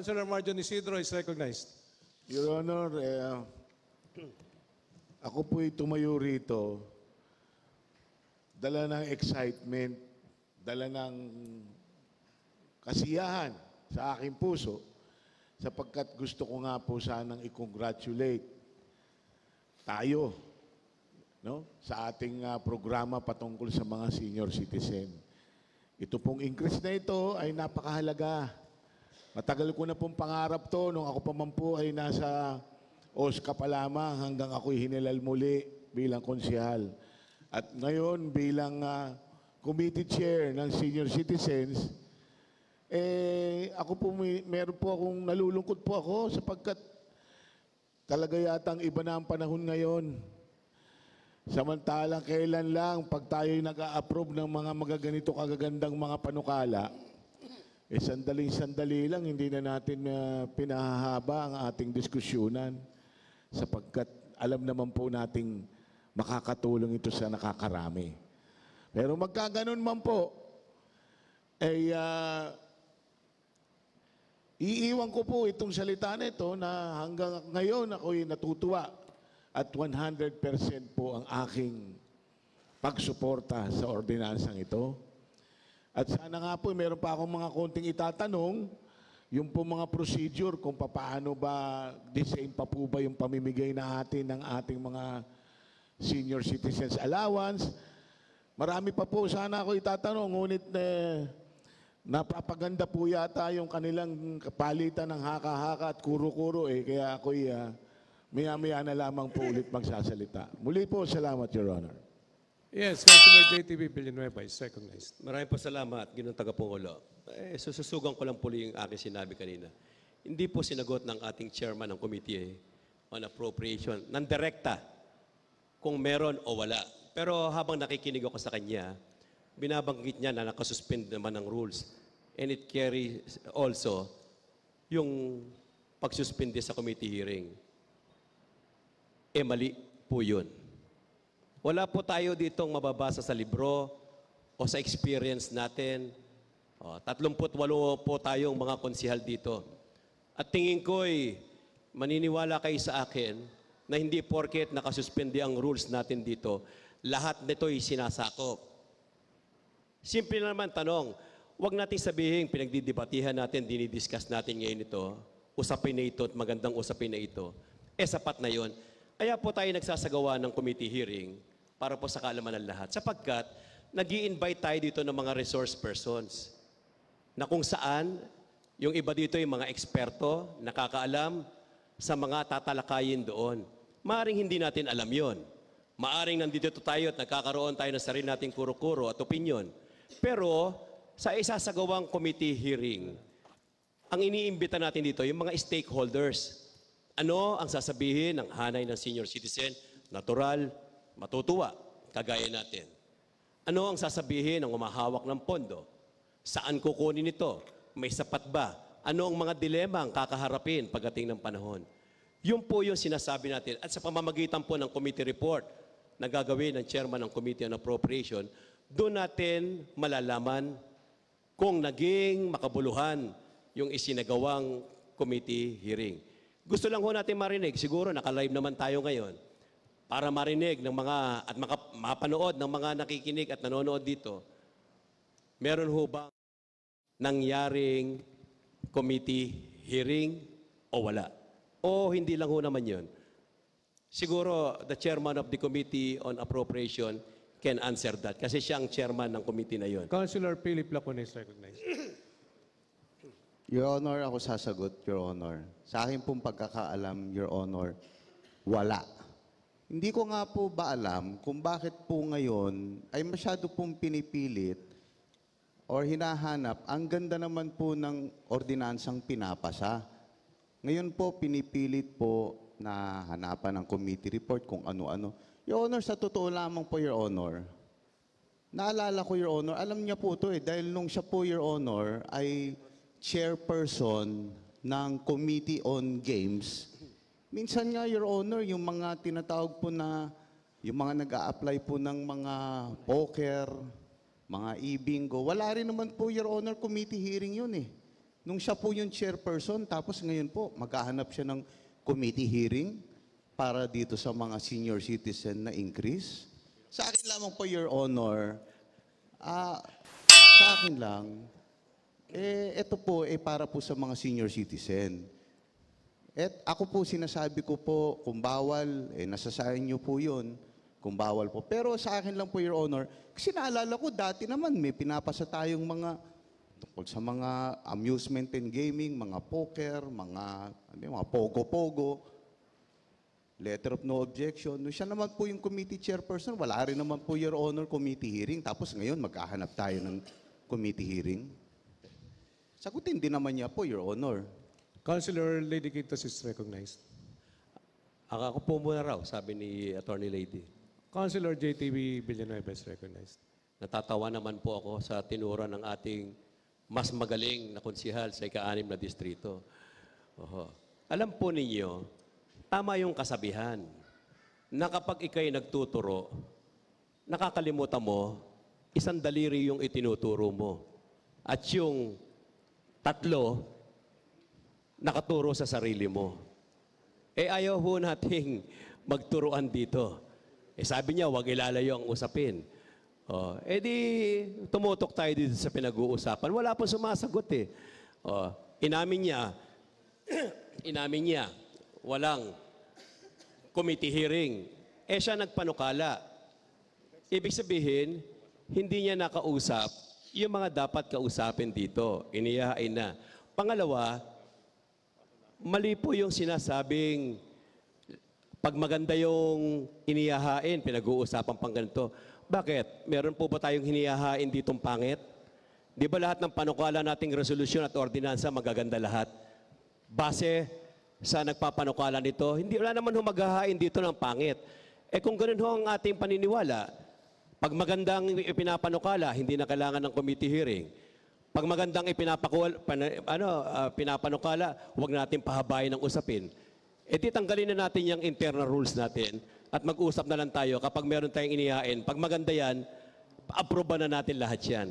Councilor Marjon Isidro is recognized. Your Honor, ako po'y tumayo rito, dala ng excitement, dala ng kasiyahan sa aking puso, sapagkat gusto ko nga po sanang i-congratulate tayo, no, sa ating programa patungkol sa mga senior citizen. Ito pong increase na ito ay napakahalaga. Matagal ko na pong pangarap to nung ako pa man po ay nasa OSCA pa lamang hanggang ako'y hinilal muli bilang konsehal. At ngayon bilang committee chair ng senior citizens, ako po meron po akong nalulungkot po ako sapagkat talaga yatang iba na ang panahon ngayon. Samantalang kailan lang pag tayo'y nag-a-approve ng mga magaganito kagagandang mga panukala, sandali-sandali lang, hindi na natin pinahahaba ang ating diskusyonan sapagkat alam naman po nating makakatulong ito sa nakakarami. Pero magkaganon man po, iiwan ko po itong salita na ito na hanggang ngayon ako'y natutuwa at 100% po ang aking pagsuporta sa ordinansang ito. At sana nga po, meron pa akong mga konting itatanong, yung po mga procedure kung paano ba, the same pa po ba yung pamimigay na atin ng ating mga senior citizens allowance. Marami pa po sana ako itatanong, ngunit napapaganda po yata yung kanilang palitan ng haka-haka at kuro-kuro kaya ako'y maya-maya na lamang po ulit magsasalita. Muli po, salamat, Your Honor. Yes, Councilor JTV Villanueva is recognized. Maraming pasalamat, Ginoong Tagapangulo. Sususugan ko lang po yung aking sinabi kanina. Hindi po sinagot ng ating chairman ng committee on appropriation ng direkta kung meron o wala. Pero habang nakikinig ako sa kanya, binabanggit niya na nakasuspend naman ng rules. And it carries also yung pagsuspende sa committee hearing. Mali po yun. Wala po tayo ditong mababasa sa libro o sa experience natin. 38 po tayong mga konsihal dito. At tingin ko'y maniniwala kayo sa akin na hindi porket nakasuspende ang rules natin dito, lahat nito'y sinasakop. Simple naman tanong, huwag natin sabihin pinagdidebatihan natin, dinidiscuss natin ngayon ito, usapin na ito at magandang usapin na ito. Sapat na yon. Kaya po tayo nagsasagawa ng committee hearing para po sa kaalaman ng lahat. Sapagkat nag-i-invite tayo dito ng mga resource persons na kung saan yung iba dito yung mga eksperto, nakakaalam sa mga tatalakayin doon. Maaring hindi natin alam yon. Maaring nandito tayo at nagkakaroon tayo ng sarili nating kuro-kuro at opinion. Pero sa isasagawang committee hearing, ang iniimbita natin dito yung mga stakeholders. Ano ang sasabihin ng hanay ng senior citizen? Natural, matutuwa, kagaya natin. Ano ang sasabihin ng umahawak ng pondo? Saan kukunin ito? May sapat ba? Ano ang mga dilema ang kakaharapin pagdating ng panahon? Yun po yung sinasabi natin. At sa pamamagitan po ng committee report na gagawin ng chairman ng Committee on Appropriation, doon natin malalaman kung naging makabuluhan yung isinagawang committee hearing. Gusto lang ho natin marinig, siguro naka-live naman tayo ngayon, para marinig ng mga at mapanood ng mga nakikinig at nanonood dito, meron ho bang nangyaring committee hearing o wala? O hindi lang ho naman yun. Siguro the chairman of the Committee on Appropriation can answer that kasi siya ang chairman ng committee na yun. Councilor Philip Lacon is recognized. Your Honor, ako sasagot, Your Honor. Sa akin pong pagkakaalam, Your Honor, wala. Hindi ko nga po ba alam kung bakit po ngayon ay masyado pong pinipilit or hinahanap. Ang ganda naman po ng ordinansang pinapasa. Ngayon po, pinipilit po na hanapan ng committee report kung ano-ano. Your Honor, sa totoo lamang po, Your Honor, naalala ko, Your Honor, alam niya po ito dahil nung siya po, Your Honor, ay chairperson ng Committee on Games. Minsan nga, Your Honor, yung mga tinatawag po na, yung mga nag-a-apply po ng mga poker, mga e-bingo, wala rin naman po, Your Honor, committee hearing yun eh. Nung siya po yung chairperson, tapos ngayon po, maghahanap siya ng committee hearing para dito sa mga senior citizen na increase. Sa akin lamang po, Your Honor, sa akin lang, ito po para po sa mga senior citizen. Ako po sinasabi ko po, kung bawal, nasa sa inyo po yun, kung bawal po. Pero sa akin lang po, Your Honor, kasi naalala ko, dati naman may pinapasa tayong mga, tungkol sa mga amusement and gaming, mga poker, mga pogo-pogo, letter of no objection. Nung siya naman po yung committee chairperson, wala rin naman po, Your Honor, committee hearing. Tapos ngayon, maghahanap tayo ng committee hearing. Sagutin din naman niya po, Your Honor. Councilor Lady Quintas is recognized. Ako po muna raw, sabi ni Attorney Lady. Councilor JTV Villanueva is recognized. Natatawa naman po ako sa tinura ng ating mas magaling na konsihal sa ika-6 na distrito. Oho. Alam po ninyo, tama yung kasabihan na kapag ikay nagtuturo, nakakalimutan mo, isang daliri yung itinuturo mo. At yung tatlo, nakaturo sa sarili mo. Ayaw ho nating magturuan dito. Sabi niya, huwag ilalayo ang usapin. Di tumutok tayo dito sa pinag-uusapan. Wala pong sumasagot Inamin niya, walang committee hearing. Siya nagpanukala. Ibig sabihin, hindi niya nakausap yung mga dapat kausapin dito. Iniyahain na. Pangalawa, mali po yung sinasabing pag maganda yung iniyahain, pinag-uusapan pang ganito. Bakit? Meron po ba tayong hiniyahain ditong pangit? Di ba lahat ng panukala nating resolusyon at ordinansa magaganda lahat? Base sa nagpapanukala nito, wala naman humaghahain dito ng pangit. Kung ganun ho ang ating paniniwala, pag magandang ipinapanukala, hindi na kailangan ng committee hearing. Pag magandang pinapanukala, huwag natin pahabayin ng usapin. Tanggalin na natin yung internal rules natin at mag-usap na lang tayo kapag meron tayong inihain. Pag maganda yan, aproba na natin lahat yan.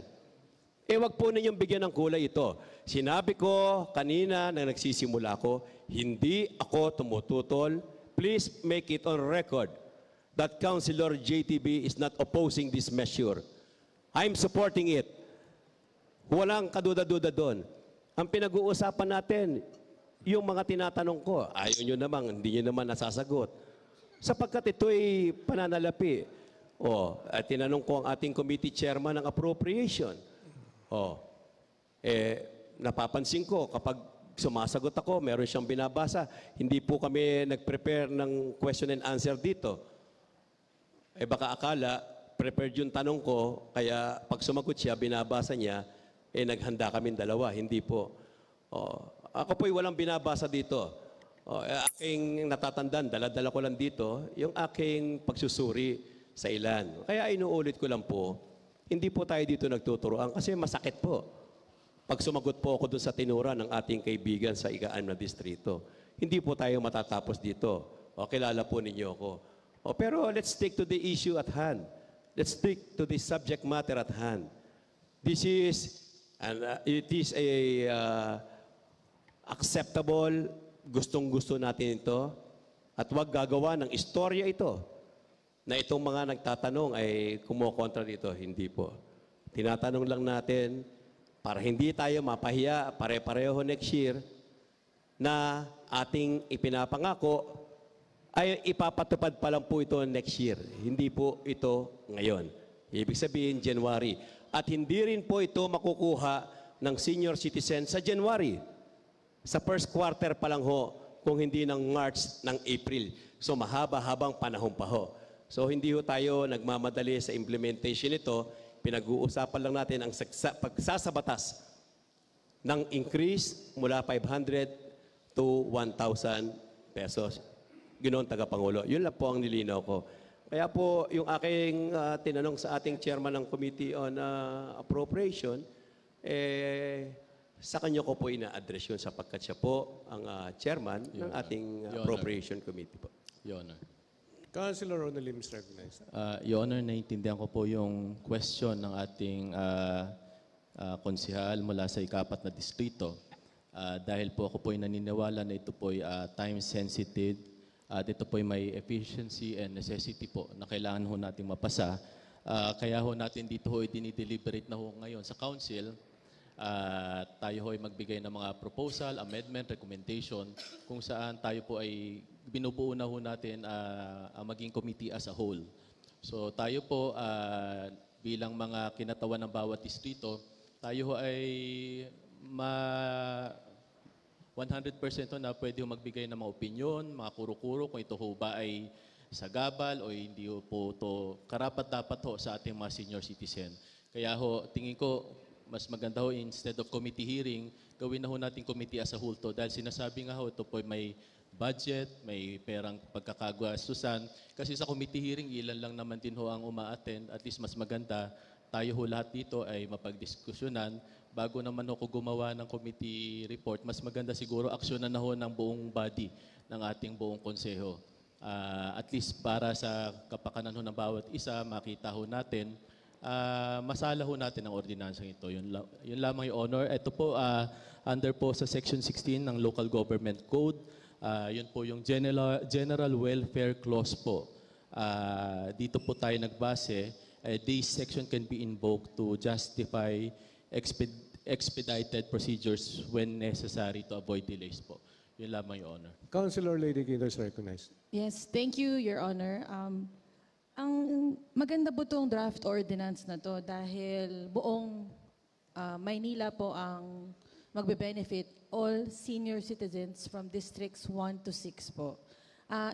Wag po ninyong bigyan ng kulay ito. Sinabi ko kanina na nagsisimula ko, hindi ako tumututol. Please make it on record that Councilor JTB is not opposing this measure. I'm supporting it. Walang kaduda-duda doon. Ang pinag-uusapan natin, yung mga tinatanong ko, ayaw nyo naman, hindi nyo naman nasasagot. Sapagkat ito'y pananalapi. At tinanong ko ang ating committee chairman ng appropriation. Napapansin ko, kapag sumasagot ako, meron siyang binabasa. Hindi po kami nag-prepare ng question and answer dito. Baka akala, prepared yung tanong ko, kaya pag sumagot siya, binabasa niya, naghanda kaming dalawa. Hindi po. Ako po'y walang binabasa dito. Aking natatandaan, dala-dala ko lang dito, yung aking pagsusuri sa ilan. Kaya inuulit ko lang po, hindi po tayo dito nagtuturoan kasi masakit po. Pag sumagot po ako dun sa tinura ng ating kaibigan sa ika-6 na distrito, hindi po tayo matatapos dito. Kilala po ninyo ako. Pero let's stick to the issue at hand. Let's stick to the subject matter at hand. This is, it is a acceptable, gustong-gusto natin ito, at huwag gagawa ng istorya ito, na itong mga nagtatanong ay kumukontra dito. Hindi po. Tinatanong lang natin, para hindi tayo mapahiya, pare-pareho next year, na ating ipinapangako, ay ipapatupad pa lang po ito next year. Hindi po ito ngayon. Ibig sabihin, January. At hindi rin po ito makukuha ng senior citizen sa January. Sa first quarter pa lang ho, kung hindi ng March, ng April. So mahaba-habang panahon pa ho. So hindi ho tayo nagmamadali sa implementation nito. Pinag-uusapan lang natin ang pagsasabatas ng increase mula 500 to 1,000 pesos. Ginoon tagapangulo. Yun lang po ang nilinaw ko. Kaya po yung aking tinanong sa ating chairman ng Committee on Appropriation, sa kanya ko po ina-address yun sapagkat siya po ang chairman ng ating Appropriation Committee po. Your Honor. Councilor Ronaldin is recognized. Your Honor, naiintindihan ko po yung question ng ating konsihal mula sa ika-4 na distrito. Dahil po ako po ay naniniwala na ito po ay time sensitive at ito po ay may efficiency and necessity po na kailangan ho natin mapasa. Kaya ho natin dito ho ay dinideliberate na ho ngayon sa council. Tayo ho ay magbigay ng mga proposal, amendment, recommendation kung saan tayo po ay binubuo na ho natin ang maging committee as a whole. So tayo po bilang mga kinatawan ng bawat distrito, tayo ho ay 100% na pwede ho magbigay ng mga opinyon, mga kuro-kuro kung ito ho ba ay sagabal o hindi ho po ito karapat-dapat ho sa ating mga senior citizen. Kaya ho, tingin ko, mas maganda ho instead of committee hearing, gawin na ho natin committee as a whole to. Dahil sinasabi nga ho, ito po may budget, may perang pagkakagastusan. Kasi sa committee hearing, ilan lang naman din ho ang uma-attend. At least mas maganda, tayo ho lahat dito ay mapagdiskusyonan. Bago naman ako gumawa ng committee report, mas maganda siguro aksyonan na ho ng buong body ng ating buong konseho. At least para sa kapakanan ho ng bawat isa, makita ho natin, masala ho natin ang ordinansang ito. Yun lamang yung honor. Ito po, under po sa Section 16 ng Local Government Code, yun po yung General Welfare Clause po. Dito po tayo nagbase. This section can be invoked to justify expedited procedures when necessary to avoid delays po. Yun lamang, Your Honor. Councilor Lady Guido is recognized. Yes, thank you, Your Honor. Ang maganda po itong draft ordinance na to dahil buong Maynila po ang magbe-benefit, all senior citizens from districts 1 to 6 po.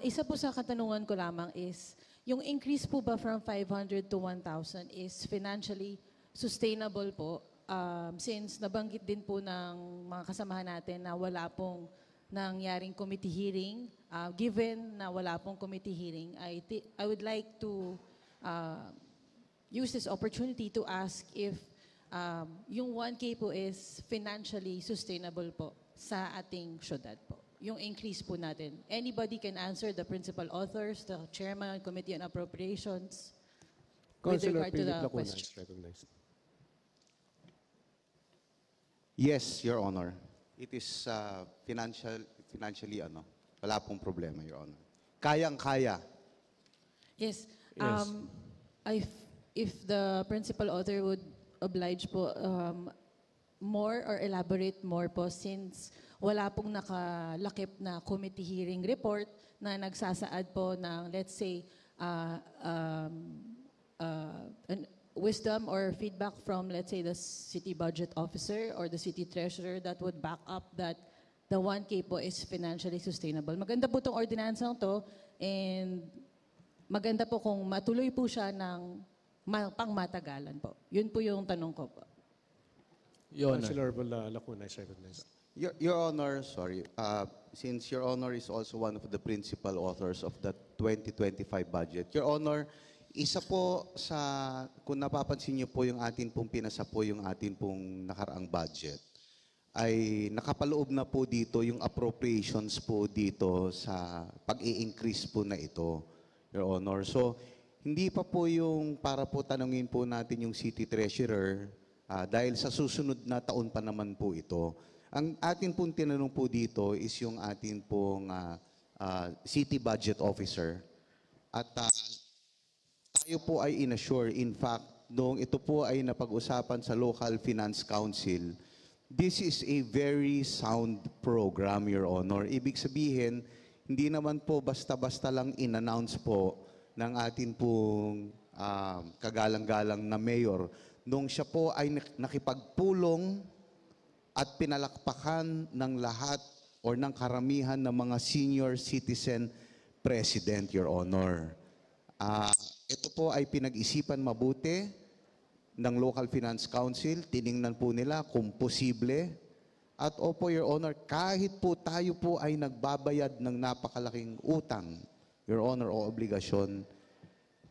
Isa po sa katanungan ko lamang is, yung increase po ba from 500 to 1,000 is financially sustainable po? Since nabanggit din po ng mga kasamahan natin na wala pong nangyaring committee hearing, given na wala pong committee hearing, I would like to use this opportunity to ask if yung 1K po is financially sustainable po sa ating syudad po. Yung increase po natin. Anybody can answer, the principal authors, the chairman, Committee on Appropriations, with Councilor regard to Philip the Lacuna question. is recognized. Yes, Your Honor. It is financially, wala pong problema, Your Honor. Kayang-kaya. Yes. Yes. If the principal author would oblige po more or elaborate more po since wala pong nakalakip na committee hearing report na nagsasaad po ng, let's say, wisdom or feedback from, let's say, the city budget officer or the city treasurer that would back up that the 1K po is financially sustainable. Maganda po itong ordinansang to and maganda po kung matuloy po siya ng pangmatagalan po. Yun po yung tanong ko po. Your Honor. Councilor Lacuna is recognized. Your Honor, sorry. Since Your Honor is also one of the principal authors of the 2025 budget, Your Honor, isa po sa, kung napapansin niyo po yung atin pong pinasa po yung atin pong nakaraang budget, ay nakapaloob na po dito yung appropriations po dito sa pag-i-increase po na ito, Your Honor. So, hindi pa po yung para po tanungin po natin yung city treasurer dahil sa susunod na taon pa naman po ito. Ang atin pong tinanong po dito is yung atin pong city budget officer. At tayo po ay inassure, in fact, noong ito po ay napag-usapan sa Local Finance Council, this is a very sound program, Your Honor. Ibig sabihin, hindi naman po basta-basta lang in-announce po ng atin pong kagalang-galang na mayor. Nung siya po ay nakipagpulong at pinalakpakan ng lahat or ng karamihan ng mga senior citizen president, Your Honor. Ito po ay pinag-isipan mabuti ng Local Finance Council. Tiningnan po nila kung posible. At opo, Your Honor, kahit po tayo po ay nagbabayad ng napakalaking utang, Your Honor, o obligasyon,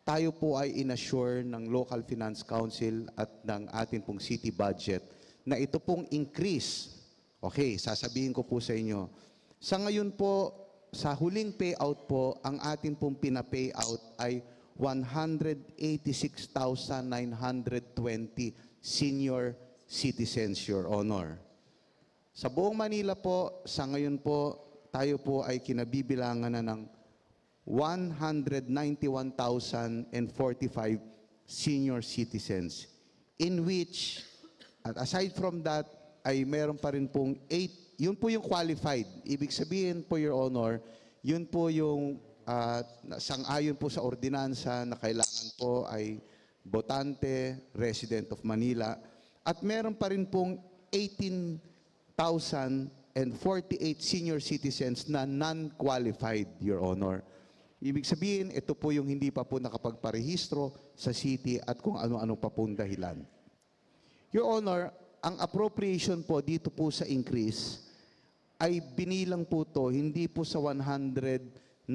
tayo po ay inassure ng Local Finance Council at ng atin pong city budget na ito pong increase. Okay, sasabihin ko po sa inyo. Sa ngayon po, sa huling payout po, ang atin pong pina-payout ay 186,920 senior citizens, Your Honor. Sa buong Manila po, sa ngayon po, tayo po ay kinabibilangan na ng 191,045 senior citizens, in which, at aside from that, ay meron pa rin pong 8, yun po yung qualified. Ibig sabihin po, Your Honor, yun po yung sang-ayon po sa ordinansa na kailangan po ay botante, resident of Manila, at meron pa rin pong 18,048 senior citizens na non-qualified, Your Honor. Ibig sabihin, ito po yung hindi pa po nakapagparehistro sa city at kung ano-ano pa pong dahilan. Your Honor, ang appropriation po dito po sa increase ay binilang po to hindi po sa 191,000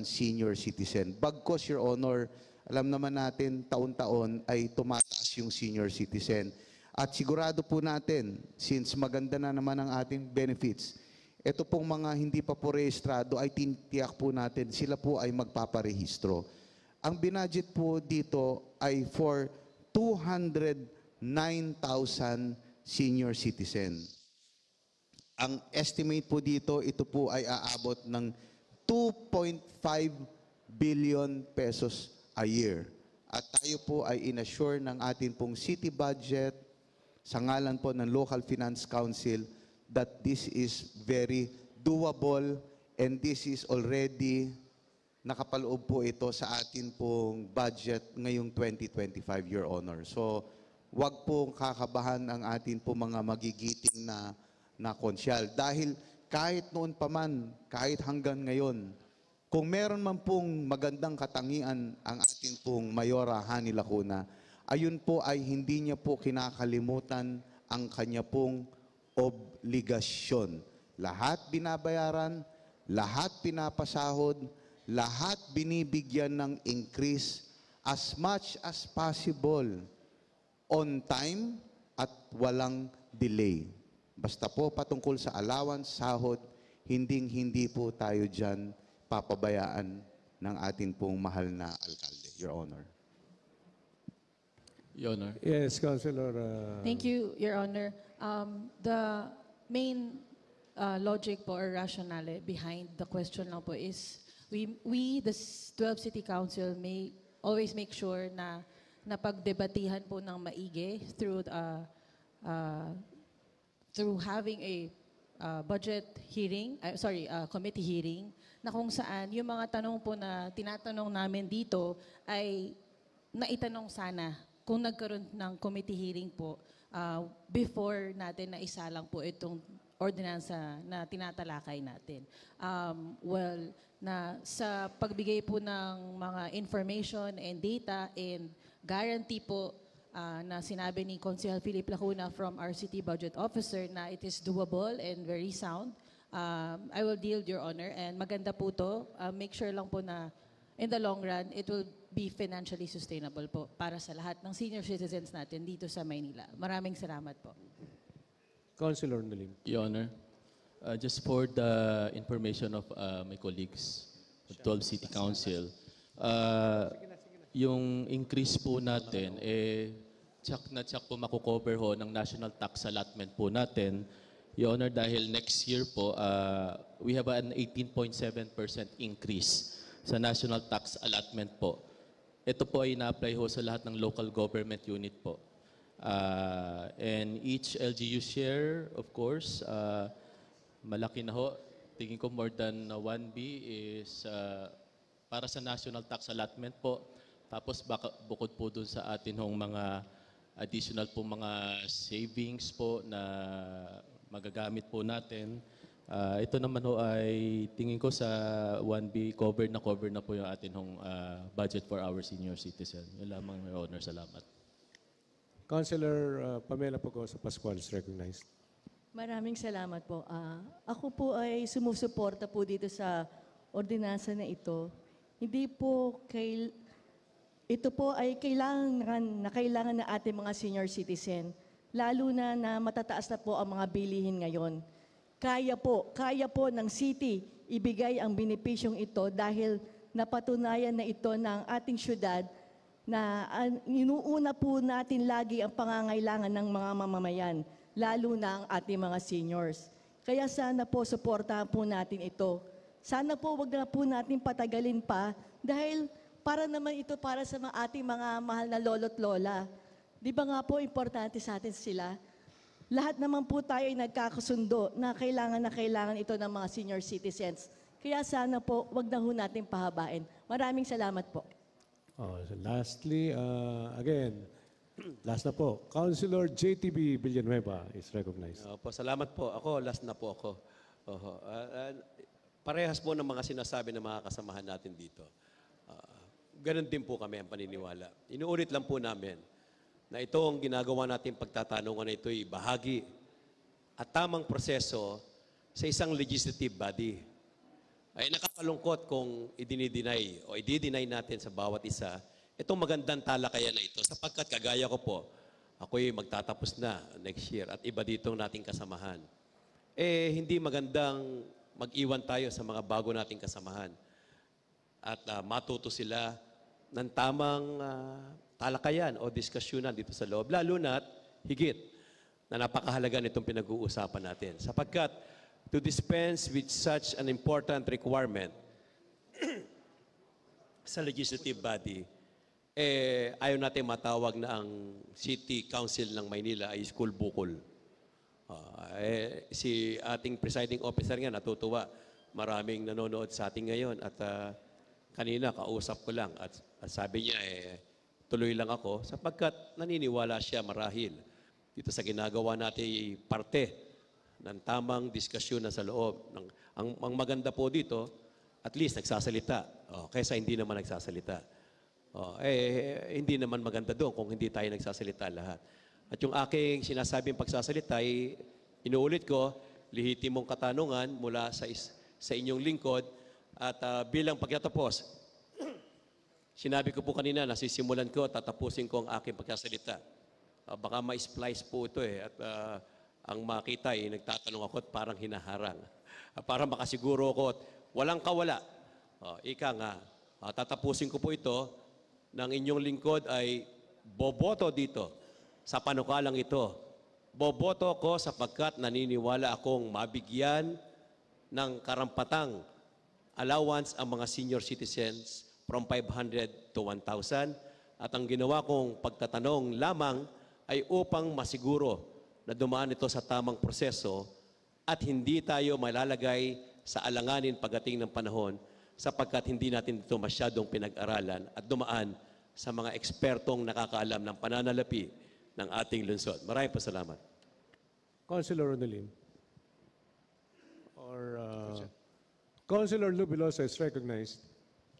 senior citizen. Bagkos, Your Honor, alam naman natin taon-taon ay tumataas yung senior citizen. At sigurado po natin, since maganda na naman ang ating benefits, ito pong mga hindi pa po rehistrado ay tinitiyak po natin, sila po ay magpaparehistro. Ang binudget po dito ay for 209,000 senior citizen. Ang estimate po dito, ito po ay aabot ng 2.5 billion pesos a year. At tayo po ay inassure ng ating pong city budget sa ngalan po ng Local Finance Council that this is very doable and this is already nakapaloob po ito sa atin pong budget ngayong 2025, Your Honor. So, wag pong kakabahan ang atin po mga magigiting na konsyal. Dahil kahit noon pa man, kahit hanggang ngayon, kung meron man pong magandang katangian ang atin pong Mayora Hani Lacuna, ayun po ay hindi niya po kinakalimutan ang kanya pong obligasyon. Lahat binabayaran, lahat pinapasahod, lahat binibigyan ng increase as much as possible, on time at walang delay. Basta po patungkol sa allowance, sahod, hindi po tayo dyan papabayaan ng atin pong mahal na alkalde, Your Honor. Your Honor. Yes, Councilor. Thank you, Your Honor. The main logic po or rationale behind the question lang po is we the 12 City Council may always make sure na napagdebatihan po ng maigi through having a budget hearing, committee hearing, na kung saan yung mga tanong po na tinatanong namin dito ay naitanong sana kung nagkaroon ng committee hearing po before natin na isalang po itong ordinansa na tinatalakay natin. Na sa pagbigay po ng mga information and data and guarantee po na sinabi ni Consihal Philip Lacuna from our City Budget Officer na it is doable and very sound, I will deal, Your Honor. And maganda po to. Make sure lang po na in the long run, it will be financially sustainable po para sa lahat ng senior citizens natin dito sa Maynila. Maraming salamat po. Councilor Nalim. Your Honor, just for the information of my colleagues, the 12 City Council, yung increase po natin, tsak na tsak po makukover ho ng national tax allotment po natin. Your Honor, dahil next year po, we have an 18.7% increase sa national tax allotment po. Ito po ay na-apply ho sa lahat ng local government unit po. And each LGU share, of course, malaki na ho. Tingin ko more than 1B is para sa national tax allotment po. Tapos bukod po dun sa atin hong mga additional po mga savings po na magagamit po natin. Ito naman ho ay tingin ko sa 1B covered na po yung atin hong budget for our senior citizen. Yun lamang, Your Honor. Salamat. Councilor Pamela Pogosa Pascual is recognized. Maraming salamat po. Ako po ay sumusuporta po dito sa ordinansa na ito. Hindi po ito po ay kailangan na ating mga senior citizen, lalo na matataas na po ang mga bilihin ngayon. Kaya po ng city ibigay ang benepisyong ito dahil napatunayan na ito ng ating syudad na inuuna po natin lagi ang pangangailangan ng mga mamamayan. lalo na ang ating mga seniors. Kaya sana po, suportahan po natin ito. Sana po, wag na po natin patagalin pa dahil para naman ito para sa ating mga mahal na lolo't lola. Di ba nga po, importante sa atin sila? Lahat naman po tayo ay nagkakasundo na kailangan ito ng mga senior citizens. Kaya sana po, wag na ho natin pahabain. Maraming salamat po. So lastly, again, last na po, Councilor JTB Villanueva is recognized. Salamat po. Ako, last na po ako. Parehas po ng mga sinasabi ng mga kasamahan natin dito. Ganon din po kami ang paniniwala. Inuulit lang po namin na itong ginagawa natin pagtatanungan na ito ay bahagi at tamang proseso sa isang legislative body. Ay nakakalungkot kung idinideny o idideny natin sa bawat isa itong magandang talakayan na ito sapagkat kagaya ko po, ako'y magtatapos na next year at iba ditong nating kasamahan. Hindi magandang mag-iwan tayo sa mga bago nating kasamahan at matuto sila ng tamang talakayan o diskusyonan dito sa loob. Lalo na't higit na napakahalaga nitong pinag-uusapan natin. Sapagkat to dispense with such an important requirement sa legislative body, ayaw natin matawag na ang City Council ng Maynila ay school bukol. Si ating presiding officer nga natutuwa. Maraming nanonood sa atin ngayon at kanina kausap ko lang at sabi niya tuloy lang ako sapagkat naniniwala siya marahil dito sa ginagawa natin parte ng tamang diskusyon na sa loob. Ang maganda po dito, at least nagsasalita. Kaysa hindi naman nagsasalita. Hindi naman maganda doon kung hindi tayo nagsasalita lahat. At yung aking sinasabing pagsasalita ay inuulit ko, lehitimong katanungan mula sa inyong lingkod at bilang pagkatapos, sinabi ko po kanina, nasisimulan ko, tatapusin ko ang aking pagsasalita. Baka ma-splice po ito at ang makita ay nagtatanong ako at parang hinaharang. Para makasiguro ako at walang kawala. Ika nga, tatapusin ko po ito ng inyong lingkod ay boboto dito sa panukalang ito. Boboto ko sapagkat naniniwala akong mabigyan ng karampatang allowance ang mga senior citizens from 500 to 1,000. At ang ginawa kong pagtatanong lamang ay upang masiguro na dumaan ito sa tamang proseso at hindi tayo malalagay sa alanganin pagdating ng panahon sapagkat hindi natin ito masyadong pinag-aralan at dumaan sa mga ekspertong nakakaalam ng pananalapi ng ating lungsod. Maraming pasalamat. Councilor Ronaldin. Or Councilor Lubilosa is recognized.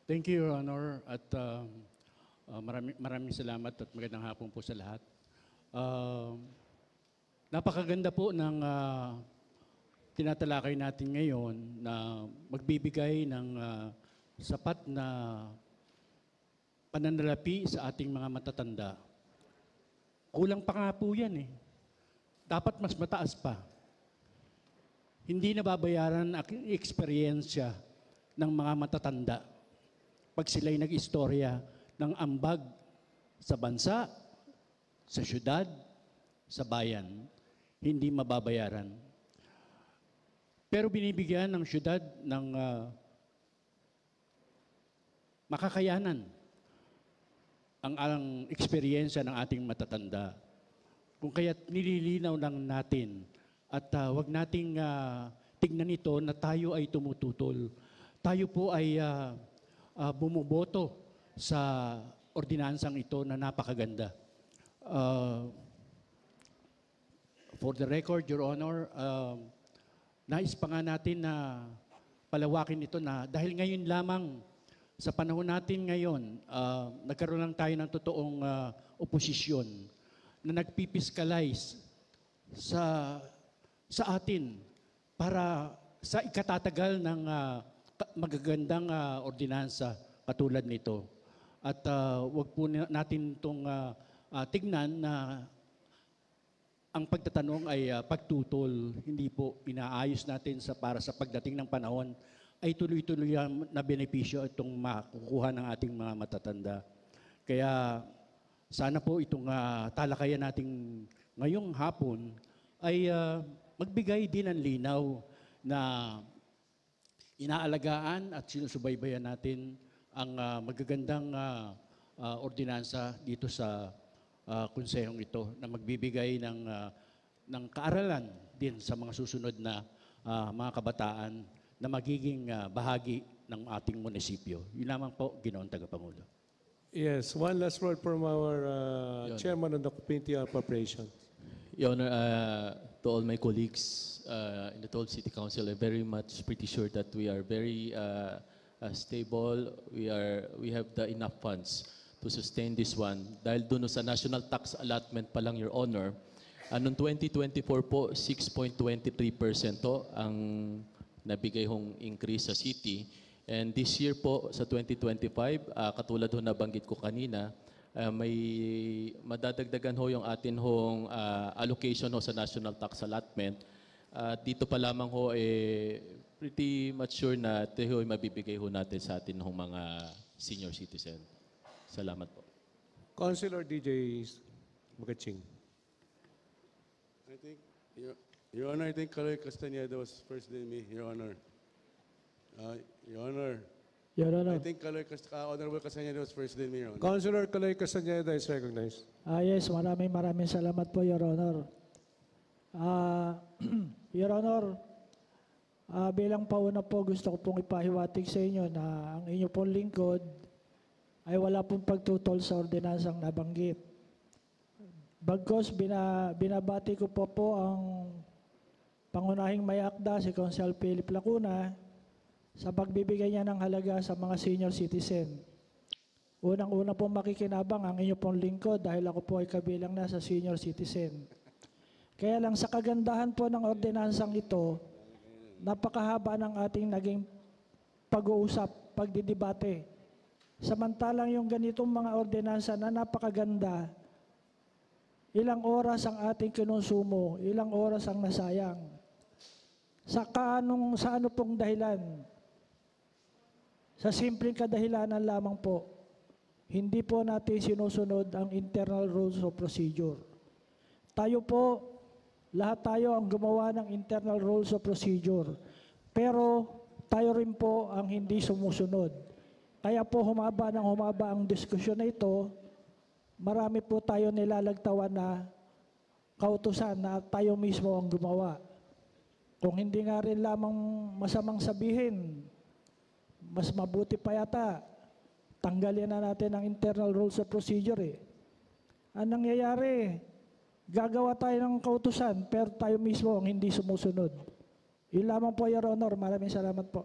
Thank you, Your Honor. At maraming salamat at magandang hapon po sa lahat. Napakaganda po ng tinatalakay natin ngayon na magbibigay ng sapat na pananalapi sa ating mga matatanda. Kulang pa nga po yan . Dapat mas mataas pa. Hindi nababayaran ang eksperyensya ng mga matatanda pag sila'y nag-istorya ng ambag sa bansa, sa syudad, sa bayan. Hindi mababayaran. Pero binibigyan ng syudad ng makakayanan ang eksperyensya ng ating matatanda. Kung kaya't nililinaw lang natin at wag nating tignan ito na tayo ay tumututol. Tayo po ay bumuboto sa ordinansang ito na napakaganda. For the record, Your Honor, nais pa nga natin na palawakin ito na dahil ngayon lamang sa panahon natin ngayon, nagkaroon lang tayo ng totoong oposisyon na nagpipiskalize sa atin para sa ikatatagal ng magagandang ordinansa katulad nito. At wag po natin itong tignan na ang pagtatanong ay pagtutol, hindi po inaayos natin para sa pagdating ng panahon ay tuloy-tuloy na benepisyo itong makukuha ng ating mga matatanda. Kaya sana po itong talakayan natin ngayong hapon ay magbigay din ng linaw na inaalagaan at sinusubaybayan natin ang magagandang ordinansa dito sa konsehong ito na magbibigay ng kaaralan din sa mga susunod na mga kabataan na magiging bahagi ng ating munisipyo. Yun lamang po, Ginoong Tagapangulo. Yes, one last word from our chairman of the Committee on Appropriations. Your Honor, to all my colleagues in the 12 City Council, I'm very much pretty sure that we are very stable. We have the enough funds to sustain this one. Dahil doon sa national tax allotment pa lang, Your Honor, noong 2024 po, 6.23% ang nabigay hong increase sa city. And this year po, sa 2025, katulad ho nabanggit ko kanina, may madadagdagan ho yung atin hong allocation ho sa national tax allotment. Dito pa lamang ho, pretty much sure na ito ho mabibigay ho natin sa atin hong mga senior citizen. Salamat po. Councilor DJ Magaching. I think, Your Honor, I think Caloy Castañeda was first than me, Your Honor. Your Honor. Your Honor. I think Honorable Castañeda was first than me, Your Honor. Councilor Caloy Castañeda is recognized. Yes, maraming salamat po, Your Honor. Your Honor, bilang pauna po, gusto ko pong ipahiwatig sa inyo na ang inyo pong lingkod ay wala pong pagtutol sa ordinansang nabanggit. Bagkos, binabati ko po ang pangunahing may akda, si Council Philip Lacuna, sa pagbibigay niya ng halaga sa mga senior citizen. Unang-una pong makikinabang ang inyo pong lingkod dahil ako po ay kabilang na sa senior citizen. Kaya lang sa kagandahan po ng ordinansang ito, napakahaba ng ating naging pag-uusap, pagdidebate. Samantalang yung ganitong mga ordinansa na napakaganda, ilang oras ang ating kinonsumo, ilang oras ang nasayang. Sa ano pong dahilan? Sa simpleng kadahilanan lamang po, hindi po natin sinusunod ang internal rules of procedure. Tayo po, lahat tayo ang gumawa ng internal rules of procedure. Pero tayo rin po ang hindi sumusunod. Kaya po humaba ang diskusyon na ito. Marami po tayo nilalagtawan na kautusan na tayo mismo ang gumawa. Kung hindi nga rin lamang masamang sabihin, mas mabuti pa yata, tanggalin na natin ang internal rules of procedure eh. Ang nangyayari, gagawa tayo ng kautusan, pero tayo mismo ang hindi sumusunod. Yun lamang po, Your Honor. Maraming salamat po.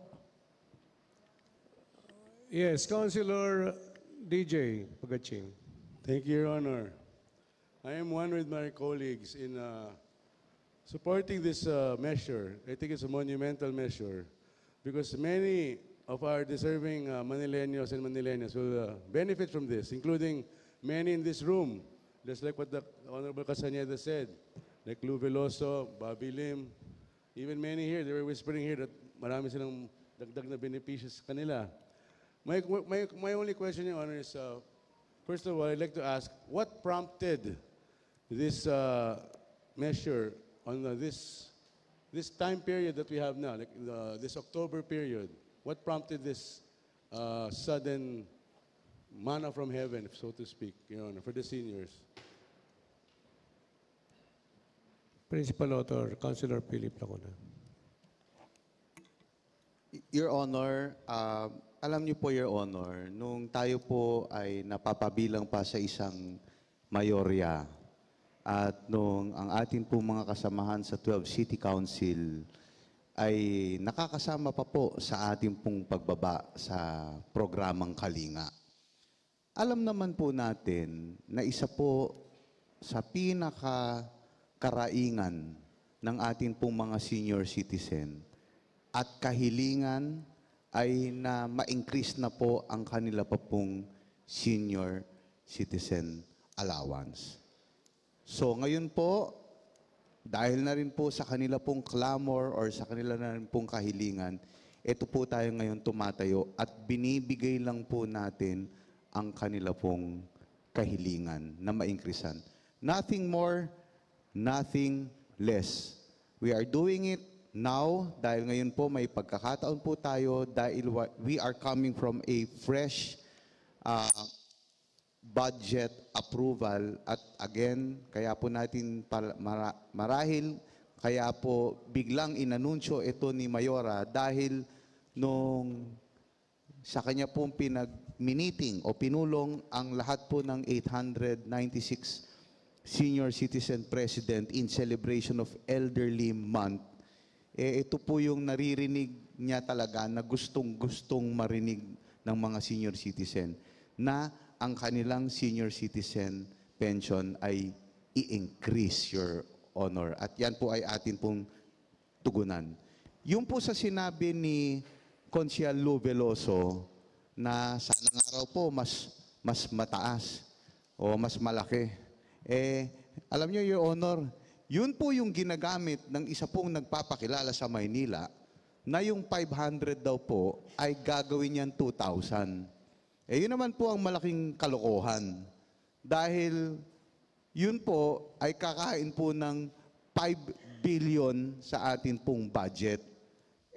Yes, Councilor DJ Magaching. Thank you, Your Honor. I am one with my colleagues in supporting this measure. I think it's a monumental measure because many of our deserving Manileños and Manileñas will benefit from this, including many in this room, just like what the Honorable Castañeda said, like Lou Veloso, Bobby Lim, even many here, they were whispering here that marami silang dagdag na benepisyo sa kanila. My only question, Your Honor, is first of all, I'd like to ask, what prompted this measure on this time period that we have now, like this October period? What prompted this sudden manna from heaven, so to speak, Your Honor, for the seniors? Principal Author, Councilor Philip Lacuna. Your Honor, alam niyo po, Your Honor, nung tayo po ay napapabilang pa sa isang mayorya at nung ang ating po mga kasamahan sa 12 City Council ay nakakasama pa po sa ating pong pagbaba sa programang Kalinga. Alam naman po natin na isa po sa pinakakaraingan ng ating pong mga senior citizen at kahilingan ay na ma-increase na po ang kanila pa pong senior citizen allowance. So ngayon po, dahil na rin po sa kanila pong clamor or sa kanila na rin pong kahilingan, ito po tayo ngayon tumatayo at binibigay lang po natin ang kanila pong kahilingan na ma-increasean. Nothing more, nothing less. We are doing it now dahil ngayon po may pagkakataon po tayo dahil we are coming from a fresh budget approval at again, kaya po natin marahil, kaya po biglang inanunsyo ito ni Mayora dahil nung sa kanya pong pinag-meeting o pinulong ang lahat po ng 896 senior citizen president in celebration of Elderly Month, ito po yung naririnig niya talaga na gustong-gustong marinig ng mga senior citizen na ang kanilang senior citizen pension ay i-increase, Your Honor. At yan po ay atin pong tugunan. Yung po sa sinabi ni Consial Lou Veloso na sana nga raw po mas mataas o mas malaki. Alam niyo, Your Honor, yun po yung ginagamit ng isa pong nagpapakilala sa Maynila na yung 500 daw po ay gagawin yan 2,000. Yun naman po ang malaking kalokohan. Dahil yun po ay kakain po ng 5 billion sa atin pong budget.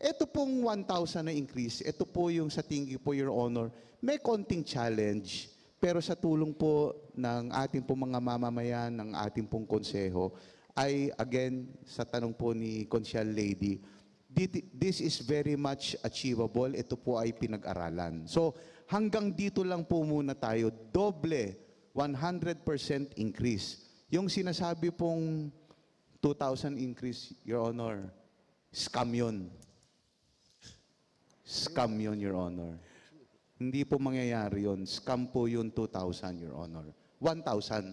Ito pong 1,000 na increase, ito po yung sa tingin po, Your Honor, may konting challenge. Pero sa tulong po ng ating pong mga mamamayan, ng ating pong konseho, ay again, sa tanong po ni Consial Lady, this is very much achievable. Ito po ay pinag-aralan. So, hanggang dito lang po muna tayo, doble, 100% increase. Yung sinasabi pong 2,000 increase, Your Honor, scam yun. Scam yun, Your Honor. Hindi po mangyayari yun. Scam po yun 2,000, Your Honor. 1,000,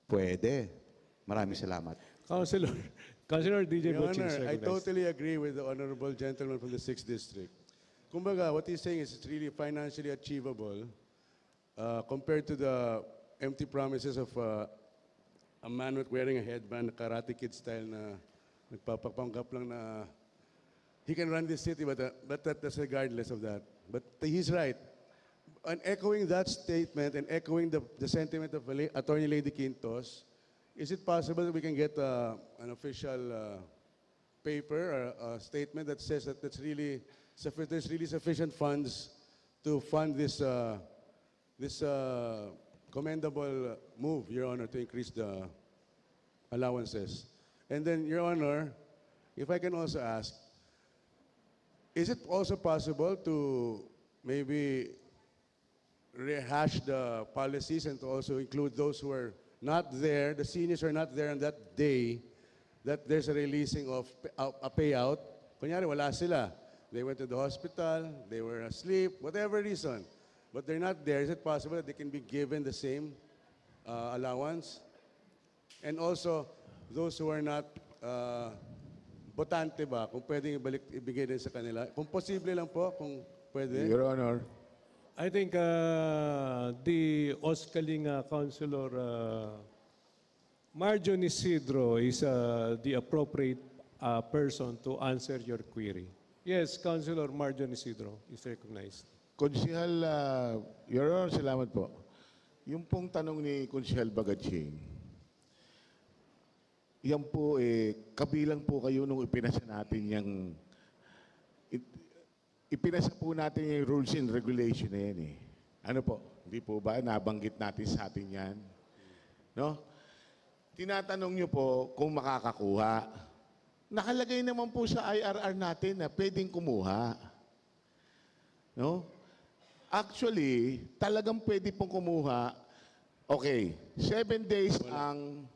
pwede. Maraming salamat. Councilor DJ Your Bochins, Honor, I recognized. totally agree with the honorable gentleman from the 6th District. Kumbaga, what he's saying is it's really financially achievable compared to the empty promises of a man wearing a headband, Karate Kid style na nagpapapanggap lang na he can run this city, but that's regardless of that. But he's right. And echoing that statement and echoing the sentiment of Attorney Lady Quintos, is it possible that we can get an official paper or a statement that says that there's really sufficient funds to fund this commendable move, Your Honor, to increase the allowances? And then, Your Honor, if I can also ask, is it also possible to maybe rehash the policies and to also include those who are not there, the seniors are not there on that day, that there's a releasing of a payout? Kunyari, wala sila. They went to the hospital, they were asleep, whatever reason. But they're not there. Is it possible that they can be given the same allowance? And also, those who are not botante ba, kung pwedeng ibigay din sa kanila? Kung posible lang po, kung pwede. Your Honor. I think the Oscaling Councilor Marjon Isidro is the appropriate person to answer your query. Yes, Councilor Marjon Isidro is recognized. Konsihal, Your Honor, salamat po. Yung pong tanong ni Konsihal Bagaching, yan po kabilang po kayo nung ipinasa natin yung ipinasa po natin yung rules and regulation na yan Ano po? Hindi po ba nabanggit natin sa atin yan? No? Tinatanong nyo po kung makakakuha. Nakalagay naman po sa IRR natin na pwedeng kumuha. No? Actually, talagang pwede pong kumuha. Okay, 7 days ang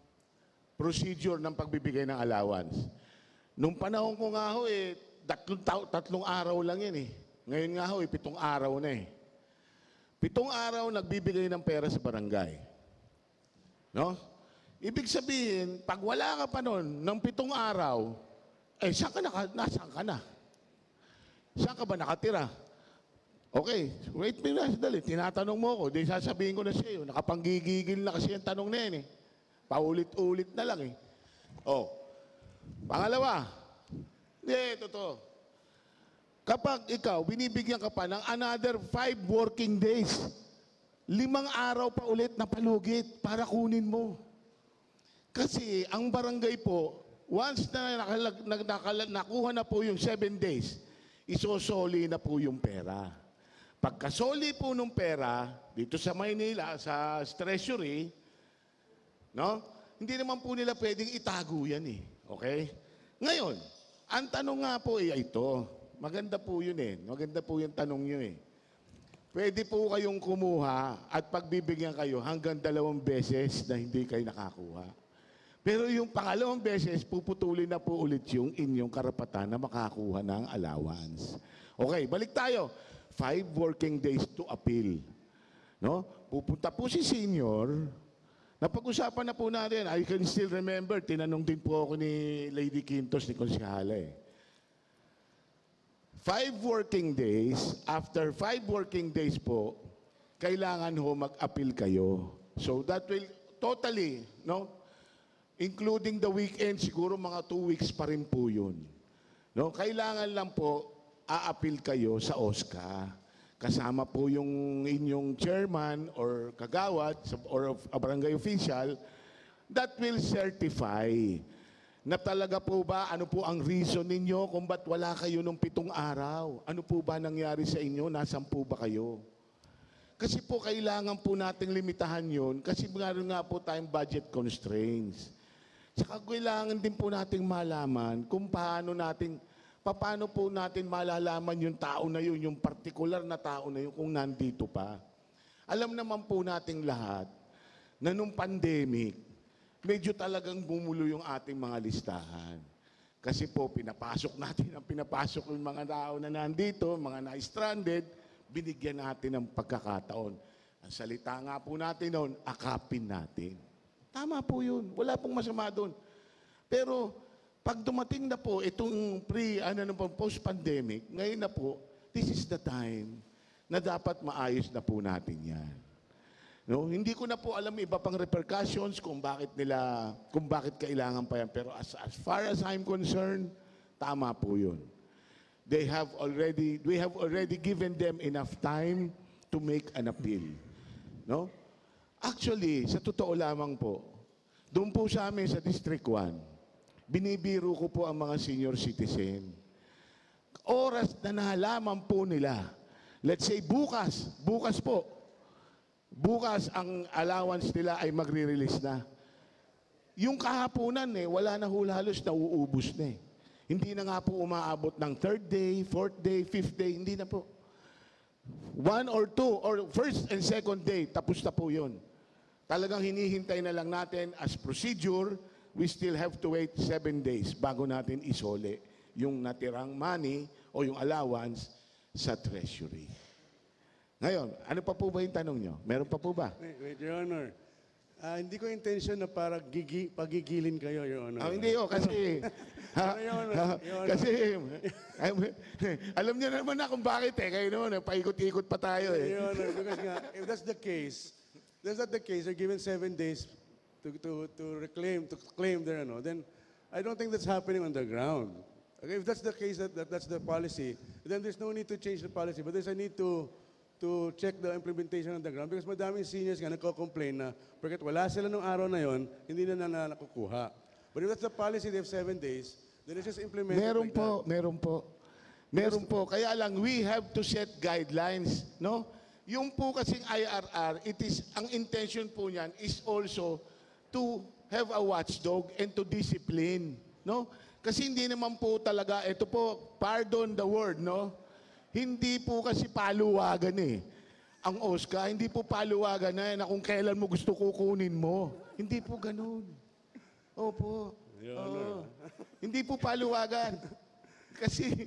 procedure ng pagbibigay ng allowance. Nung panahon ko nga ho, tatlong araw lang yan Ngayon nga ho, 7 araw na 7 araw nagbibigay ng pera sa barangay. No? Ibig sabihin, pag wala ka pa nun, ng 7 araw, nasaan ka na? Saan ka ba nakatira? Okay, wait me na, dali. Tinatanong mo ako, di sasabihin ko na sa iyo, nakapanggigigil na kasi yung tanong na yan Paulit-ulit na lang Pangalawa, totoo. Kapag ikaw, binibigyan ka pa ng another 5 working days, 5 araw pa ulit na palugit para kunin mo. Kasi ang barangay po, once na nakuha na po yung 7 days, isosoli na po yung pera. Pagkasoli po ng pera, dito sa Maynila, sa treasury, no? Hindi naman po nila pwedeng itago yan eh. Okay? Ngayon, ang tanong nga po ay ito. Maganda po yun eh. Maganda po yung tanong nyo eh. Pwede po kayong kumuha at pagbibigyan kayo hanggang 2 beses na hindi kayo nakakuha. Pero yung pangalawang beses, puputulin na po ulit yung inyong karapatan na makakuha ng allowance. Okay, balik tayo. 5 working days to appeal. No? Pupunta po si senior. Napag-usapan na po natin. I can still remember, tinanong din po ako ni Lady Quintos, ni Konsehala eh. 5 working days, after 5 working days po, kailangan ho mag-appeal kayo. So that will totally, no? Including the weekend, siguro mga 2 weeks pa rin po yun. No? Kailangan lang po, a-appeal kayo sa OSCA. Kasama po yung inyong chairman or kagawad or a barangay official that will certify na talaga po ba, ano po ang reason ninyo kung ba't wala kayo nung 7 araw? Ano po ba nangyari sa inyo? Nasaan po ba kayo? Kasi po kailangan po nating limitahan yun kasi meron nga po tayong budget constraints. Saka kailangan din po nating malaman kung paano po natin malalaman yung tao na yun, yung particular na tao na yun kung nandito pa. Alam naman po nating lahat na nung pandemic, medyo talagang bumulo yung ating mga listahan. Kasi po, pinapasok yung mga tao na nandito, mga na-stranded, binigyan natin ng pagkakataon. Ang salita nga po natin noon, akapin natin. Tama po yun. Wala pong masama doon. Pero, pag dumating na po itong post-pandemic, ngayon na po, this is the time na dapat maayos na po natin yan. No, hindi ko na po alam iba pang repercussions kung bakit kailangan pa yan. Pero as far as I'm concerned, tama po yun. We have already given them enough time to make an appeal. No? Actually, sa totoo lamang po, doon po sa amin sa District 1, binibiro ko po ang mga senior citizen. Oras na nalaman po nila, let's say bukas ang allowance nila ay magre-release na. Yung kahaponan wala na halos nauubos na eh. Hindi na nga po umaabot ng 3rd day, 4th day, 5th day, hindi na po. 1 or 2, or 1st and 2nd day, tapos na po yun. Talagang hinihintay na lang natin as procedure, we still have to wait 7 days bago natin isole yung natirang money o yung allowance sa treasury. Ngayon, ano pa po ba yung tanong nyo? Meron pa po ba? Wait, Your Honor. Hindi ko intention na para pagigilin kayo, Your Honor. Hindi kasi... kasi... alam niyo naman na kung bakit kayo naman, paikot-ikot pa tayo Your Honor, because nga, if that's the case, they're given 7 days to claim their, then I don't think that's happening on the ground. Okay, if that's the case, that's the policy, then there's no need to change the policy, but there's a need to check the implementation on the ground because madaming seniors nga nagko-complain na porque wala sila nung araw na yon, hindi na nakukuha. But if that's the policy, they have 7 days, then it's just implemented Meron po. Kaya lang, we have to set guidelines, no? Yung po kasing IRR, ang intention po niyan is also to have a watchdog and to discipline, no? Kasi hindi naman po talaga, ito po, pardon the word, no? Hindi po kasi paluwagan ang OSCA, hindi po paluwagan na kung kailan mo gusto kukunin mo. Hindi po ganun. Opo. Hindi po paluwagan. Kasi,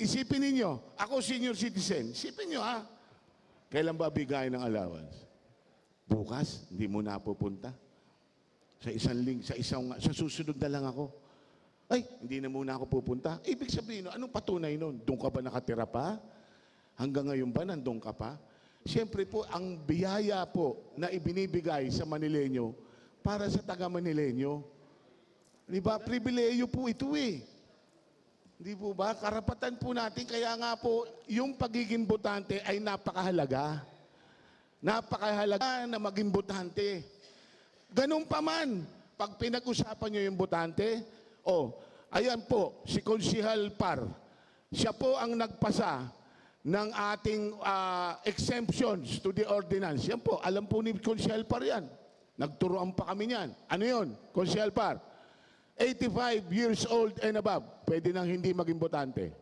isipin ninyo, ako senior citizen, isipin nyo kailan ba bigay ng allowance? Bukas, hindi mo na pupunta. Sa susunod na lang ako. Ay, hindi na muna ako pupunta. Ibig sabihin, anong patunay nun? Doon ka ba nakatira pa? Hanggang ngayon ba nandun ka pa? Siyempre po, ang biyaya po na ibinibigay sa Manileño para sa taga-Manileño. Di ba? Pribileyo po ito Di po ba? Karapatan po natin. Kaya nga po, yung pagiging botante ay napakahalaga. Napakahalaga na maging botante. Ganun pa man, pag pinag-usapan nyo yung botante, ayan po, si Konsihal Par, siya po ang nagpasa ng ating exemptions to the ordinance. Yan po, alam po ni Konsihal Par yan. Nagturoan pa kami niyan. Ano yun, Konsihal Par? 85 years old and above, pwede nang hindi maging botante.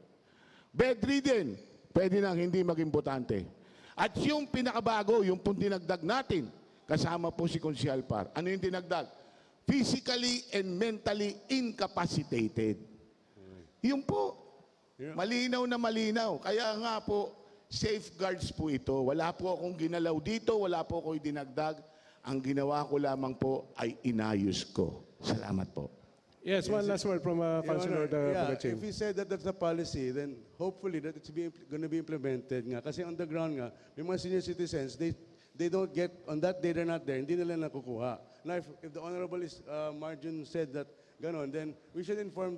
Bedridden, pwede nang hindi maging botante. At yung pinakabago, yung pong dinagdag natin, kasama po si Konsihal Par. Ano yung dinagdag? Physically and mentally incapacitated. Yun po. Malinaw na malinaw. Kaya nga po, safeguards po ito. Wala po akong ginalaw dito, wala po akong dinagdag. Ang ginawa ko lamang po ay inayos ko. Salamat po. Yes, one last word from Councilor Bagaching. If he said that that's the policy, then hopefully that it's going to be implemented nga. Kasi on the ground nga, may mga senior citizens, they don't get, on that day they're not there, hindi nila nakukuha. Now, if the Honorable Marjon said that ganon, then we should inform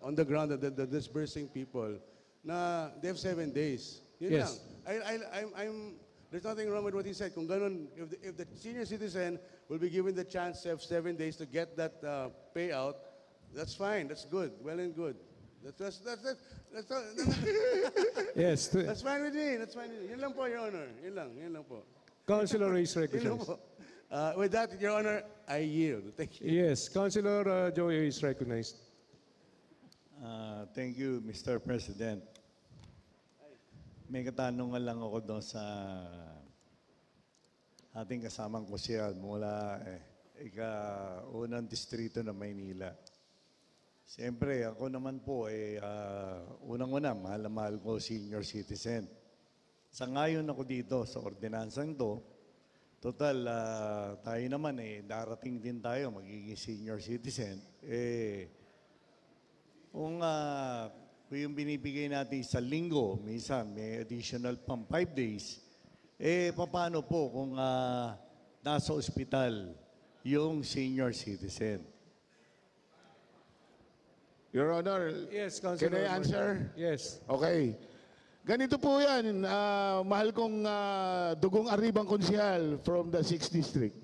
on the ground, the dispersing people na they have 7 days. Yun Yes. lang. There's nothing wrong with what he said. Kung ganon, if the senior citizen will be given the chance to have 7 days to get that payout, that's fine. That's good. Well and good. That's Yes. that's fine with me. That's fine with me. Yun lang po, Your Honor. Yun lang po. Councilor is Yun lang recognized. po. With that, Your Honor, I yield. Thank you. Yes, Councilor Joey is recognized. Thank you, Mr. President. May katanungan lang ako doon sa ating kasamang konsyal mula ika-unang distrito ng Maynila. Siyempre, ako naman po, unang-una, mahal na mahal ko senior citizen. Sangayon ako dito sa ordinansang to. Total, tayo naman darating din tayo, magiging senior citizen. Kung yung binibigay natin sa linggo, minsan may additional pang 5 days, paano po kung nasa ospital yung senior citizen? Your Honor, Yes, Councilor. can I answer? Yes. Okay. Ganito po yan, mahal kong dugong aribang konsihal from the 6th District.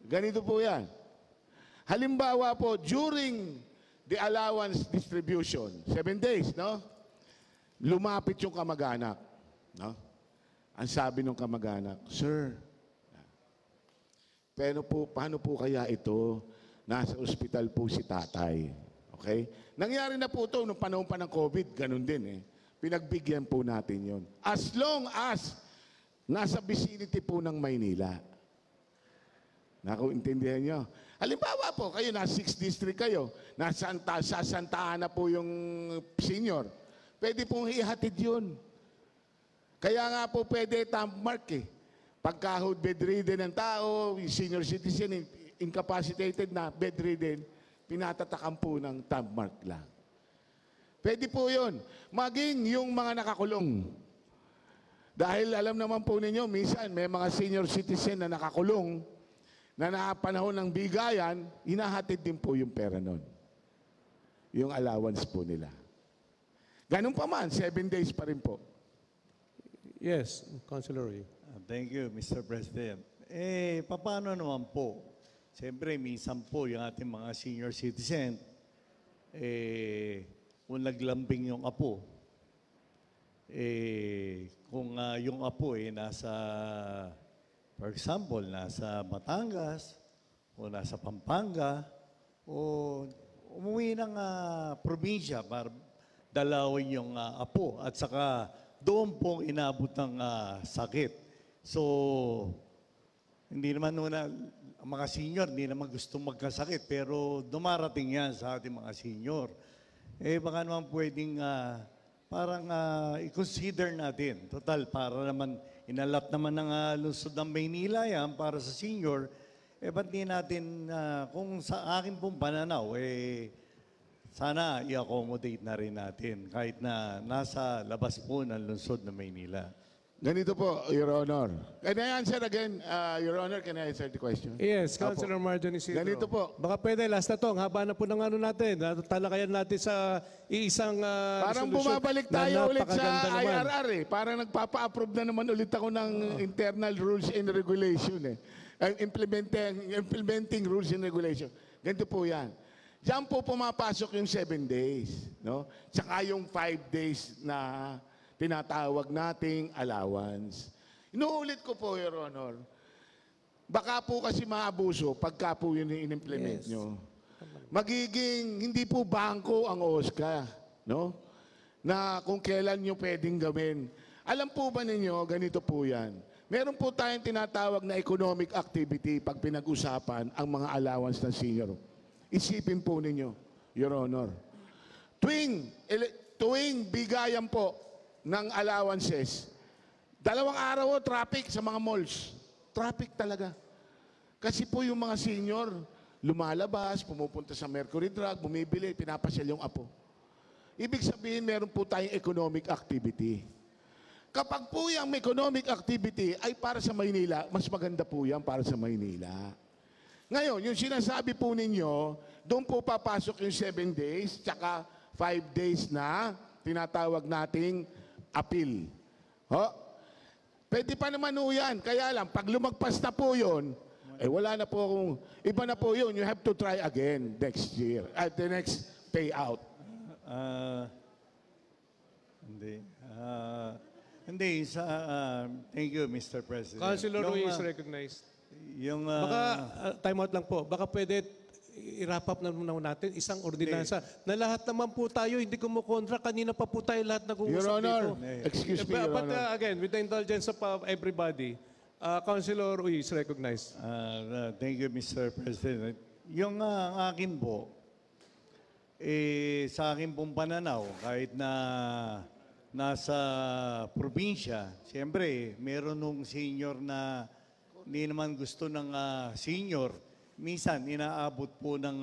Ganito po yan. Halimbawa po, during the allowance distribution, 7 days, no? Lumapit yung kamag-anak. No? Ang sabi ng kamag-anak, Sir, paano po kaya ito? Nasa ospital po si tatay. Okay? Nangyari na po ito nung panahon pa ng COVID, ganun din Pinagbigyan po natin yon. As long as nasa vicinity po ng Maynila. Intindihan nyo? Halimbawa po, kayo nasa 6th District kayo, sa Santa Ana po yung senior. Pwede pong ihatid yun. Kaya nga po pwede thumb mark Pagka bedridden ng tao, senior citizen, incapacitated na, bedridden, pinatatakan po ng thumb mark lang. Pwede po yun. Maging yung mga nakakulong. Dahil alam naman po ninyo, minsan may mga senior citizen na nakakulong, na napanahon ng bigayan, inahatid din po yung pera nun. Yung allowance po nila. Ganun pa man, 7 days pa rin po. Yes, Councilor Ray. Thank you, Mr. President. Paano naman po? Siyempre, minsan po yung ating mga senior citizen, kung naglambing yung apo, kung yung apo nasa, for example, nasa Batangas, o nasa Pampanga, o umuwi ng probinsya para dalawin yung apo at saka doon pong inabot ng sakit. So, hindi naman ang mga senior, hindi naman gusto magkasakit, pero dumarating yan sa ating mga senior. Baka naman pwedeng parang i-consider natin. Total, para naman inalat naman ng lungsod ng Maynila yan para sa senior, ba't di natin, kung sa akin pong pananaw, sana i-accommodate na rin natin kahit na nasa labas po ng lungsod ng Maynila. Ganito po, Your Honor. Can I answer again, Your Honor? Can I answer the question? Yes, Councilor Marjon Isidro. Ganito po. Baka pwede, last na to. Ang haba na po ng natin. Talakayan natin sa iisang Parang resolution bumabalik na tayo ulit sa napakaganda naman. IRR Parang nagpapa-approve na naman ulit ako ng internal rules and regulation implementing rules and regulation. Ganito po yan. Diyan po pumapasok yung 7 days. No? Tsaka yung 5 days na tinatawag nating allowance. Inuulit ko po, Your Honor. Baka po kasi maabuso pagka po yun yung in-implement nyo. Magiging, hindi po bangko ang OSCA. No? Na kung kailan nyo pwedeng gawin. Alam po ba ninyo, ganito po yan. Meron po tayong tinatawag na economic activity pag pinag-usapan ang mga allowance ng senior. Isipin po ninyo, Your Honor. Tuwing bigayan po ng allowances, 2 araw traffic sa mga malls. Traffic talaga. Kasi po yung mga senior, lumalabas, pumupunta sa Mercury Drug, bumibili, pinapasyal yung apo. Ibig sabihin, meron po tayong economic activity. Kapag po yung economic activity ay para sa Maynila, mas maganda po yan para sa Maynila. Ngayon, yung sinasabi po ninyo, doon po papasok yung 7 days, tsaka 5 days na tinatawag nating appeal. Pwede pa naman po yan. Kaya lang, pag lumagpas na po yun, wala na po akong, iba na po yun. You have to try again next year, at the next payout. Thank you, Mr. President. Councilor Ruiz recognized. Baka, time out lang po, baka pwede i-wrap up na muna natin isang ordinansa na lahat naman po tayo, hindi kumukontra. Kanina pa po tayo lahat nag-uusap Your Honor, dito. excuse me, Your But Honor. again, with the indulgence of everybody, Councilor Ruiz recognized. Thank you, Mr. President. Yung akin po, sa akin pong pananaw, kahit na nasa probinsya, siyempre, meron nung senior na hindi naman gusto ng senior. Minsan, inaabot po ng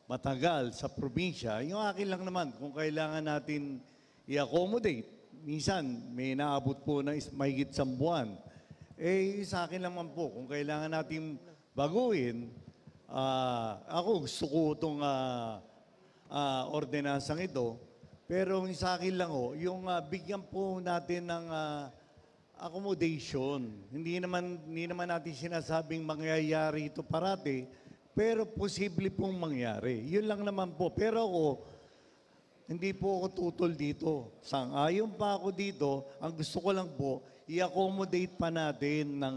matagal sa probinsya. Yung akin lang naman, kung kailangan natin i-accommodate, minsan, may inaabot po na mahigit 1 buwan. Sa akin lang naman po, kung kailangan natin baguhin, ako gusto ko itong ordinansang ito. Pero sa akin lang yung bigyan po natin ng accommodation. Hindi naman natin sinasabing mangyayari ito parati, pero posible pong mangyari. Yun lang naman po. Pero ako, hindi po ako tutol dito. Sang-ayon pa ako dito. Ang gusto ko lang po, i-accommodate pa natin ng...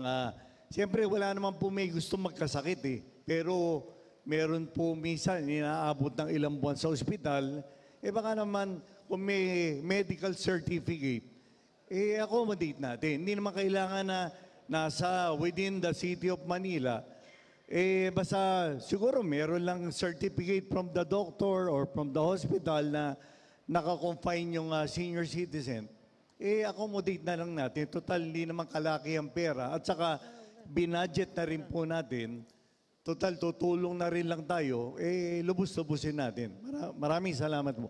Siyempre, wala naman po may gusto magkasakit Pero meron po minsan, inaabot ng ilang buwan sa ospital, baka naman kung may medical certificate, accommodate natin. Hindi naman kailangan na nasa within the city of Manila. Basta siguro meron lang certificate from the doctor or from the hospital na nakakonfine yung senior citizen. Accommodate na lang natin. Total, hindi naman kalaki ang pera. At saka, binudget na rin po natin. Total, tutulong na rin lang tayo. Lubos-lubusin natin. Maraming salamat po.